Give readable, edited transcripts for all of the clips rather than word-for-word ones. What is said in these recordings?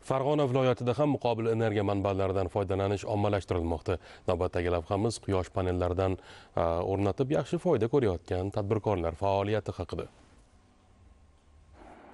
Farg'ona viloyatida ham muqobil energiya manbalaridan foydalanish ommalashtirilmoqda. Navbatdagi lavhamiz quyosh panellaridan o'rnatib yaxshi foyda ko'rayotgan tadbirkorlar faoliyati haqida.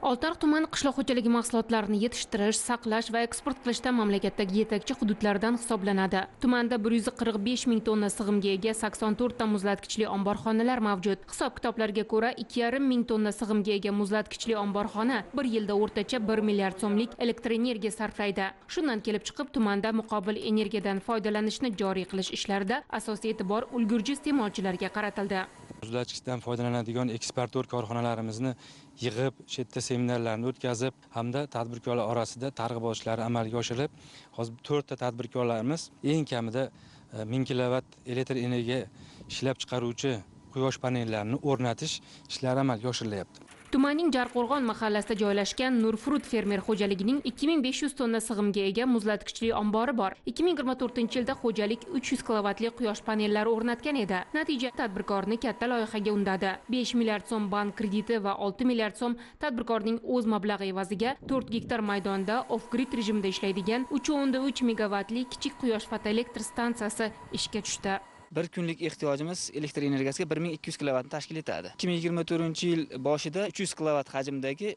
Oltiariq tuman qishloq xo'jaligi mahsulotlarini yetishtirish, saqlash va eksport qilishda mamlakatdagi yetakchi hududlardan hisoblanadi. Tumanda 145 ming tonna sig'imga ega 84 ta muzlatkichli omborxonalar mavjud. Hisob-kitoblarga ko'ra 2,5 ming tonna sig'imga ega muzlatkichli omborxona bir yilda o'rtacha 1 milliard so'mlik elektr energiya sarflaydi. Shundan kelib chiqib, tumanda muqobil energiyadan foydalanishni joriy qilish ishlarida asosiy e'tibor ulgurji iste'molchilarga qaratildi. Muzlatkichdan foydalanadigan eksportyor korxonalarimizni yig'ib, chetda seminarlarni o'tkazib, hamda tadbirkorlar orasida targ'ibot ishlari amalga oshirilib, hozir 4 ta tadbirkorlarimiz eng kamida 1000 kilovat elektr energiya ishlab chiqaruvchi quyosh panellarini o'rnatish ishlari amalga oshirilyapti. Tumanning Jarqo'rg'on mahallasida joylashgan Nurfrut fermer xo'jaligining 2500 tonna sig'imga ega muzlatkichli ombori bor. 2024-yilda xo'jalik 300 kilovatli quyosh panellari o'rnatgan edi. Natija tadbirkorni katta loyihaga undadi. 5 milliard so'm bank krediti va 6 milliard so'm tadbirkorning o'z mablag'i evaziga 4 gektar maydonda off-grid rejimida ishlaydigan 3.3 megavatli kichik quyosh fotoelektr stansiyasi ishga tushdi. Bir kunlik ehtiyojimiz elektr energiyasiga 1200 kilovatni tashkil etadi. 2024-yil boshida 300 kilovat hajmdagi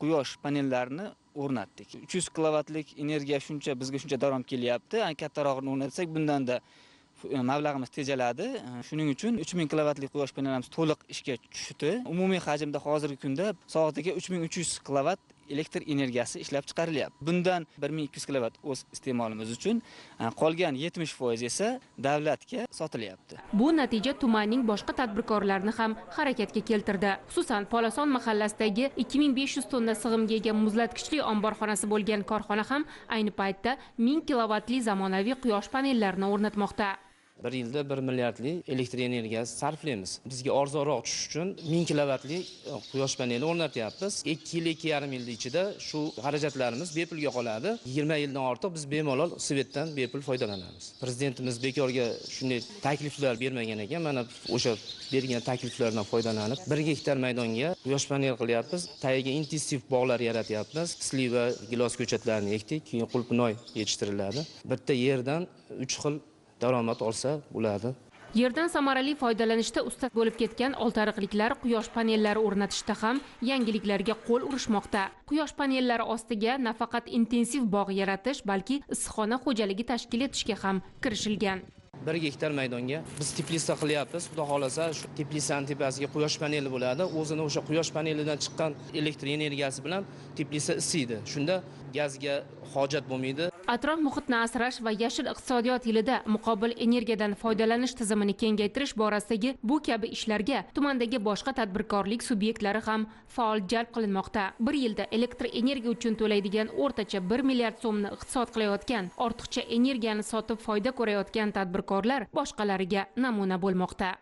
quyosh panellarini o'rnatdik. 300 kilovatlik energiya bizga shuncha daromad kelyapti. Kattarog'ini o'rnatsak, bundanda mablag'imiz tejaladi. Shuning uchun 3000 kilovatlik quyosh panellarimiz to'liq ishga tushdi. Umumiy hajmda hozirgi kunda soatiga 3300 kilovat elektr energiyasi ishlab chiqarilyapti. Bundan 1200 kilovat o'z iste'molimiz uchun, qolgan 70% esa davlatga sotilyapti. Bu natija tumanning boshqa tadbirkorlarini ham harakatga keltirdi. Xususan, Polason mahallasidagi 2500 tonna sig'imga ega muzlatkichli omborxonasi bo'lgan korxona ham ayni paytda 1000 kilovatli zamonaviy quyosh panellarini o'rnatmoqda. Bir yilda 1 milliardli elektr energiyasi sarflaymiz. Bizga arzonroq tushish uchun 1000 kilovatli quyosh paneli o'rnatyapmiz. 2 yil, 2,5 yil ichida shu xarajatlarimiz bepulga qoladi. 20 yildan ortiq biz bemalol svetdan bepul foydalanamiz. Prezidentimiz bekorga shunday takliflar bermagan ekan. Mana o'sha bergan takliflardan foydalanib 1 gektar maydonga quyosh panel qilyapmiz. Tagiga intensiv bog'lar yaratyapmiz. Sliva, gilos ko'chatlarini ekdik, keyin qulpinoy yetishtiriladi. Bitta yerdan 3 xil daromad olsa bo'ladi. Yerdan samarali foydalanishda usta bo'lib ketgan oltiariqliklar quyosh panellari o'rnatishda ham yangiliklarga qo'l urishmoqda. Quyosh panellari ostiga nafaqat intensiv bog' yaratish, balki issiqxona xo'jaligi tashkil etishga ham kirishilgan. 1 gektar maydonga biz teplitsa qilyapmiz. Xudo xolasa, shu teplitsaning tepasiga quyosh paneli bo'ladi. O'zini o'sha quyosh panelidan chiqqan elektr energiyasi bilan teplitsa isiydi. Shunda gazga hojat bo'lmaydi. Atrof muhitni asrash va yashil iqtisodiyot yilida muqobil energiyadan foydalanish tizimini kengaytirish borasidagi bu kabi ishlarga tumandagi boshqa tadbirkorlik subyektlari ham faol jalb qilinmoqda. Bir yilda elektr energiya uchun to'laydigan o'rtacha 1 milliard so'mni iqtisod qilayotgan, ortiqcha energiyani sotib foyda ko'rayotgan tadbirkorlar boshqalariga namuna bo'lmoqda.